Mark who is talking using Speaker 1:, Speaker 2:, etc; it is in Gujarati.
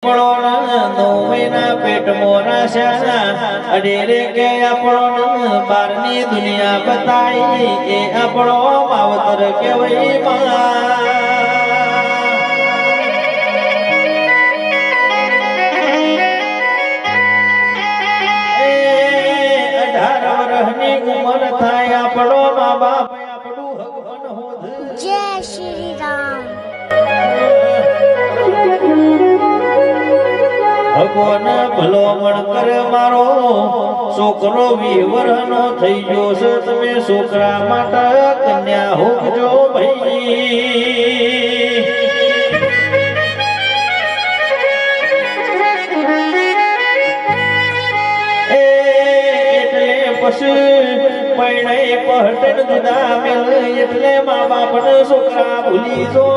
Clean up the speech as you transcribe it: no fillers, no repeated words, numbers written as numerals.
Speaker 1: આપણો 9 મહિના પેટમાં રાશ્યા અડેરે કે આપણો બારની દુનિયા બતાઈ એ આપણો માવતર કેવઈ માં ઉમર થાય આપણો મા બાપ આપણું ભગવાન હોધ
Speaker 2: જય શ્રી રામ
Speaker 1: ભગવાન ભલો મણ કરે મારો છોકરો 20 વર્ષનો થઈ ગયો છે તમે છોકરા માટે કન્યા હોકજો ભાઈ પૈણે પહટન જુદા મેલ એટલે મા બાપને છોકરા ભૂલી જો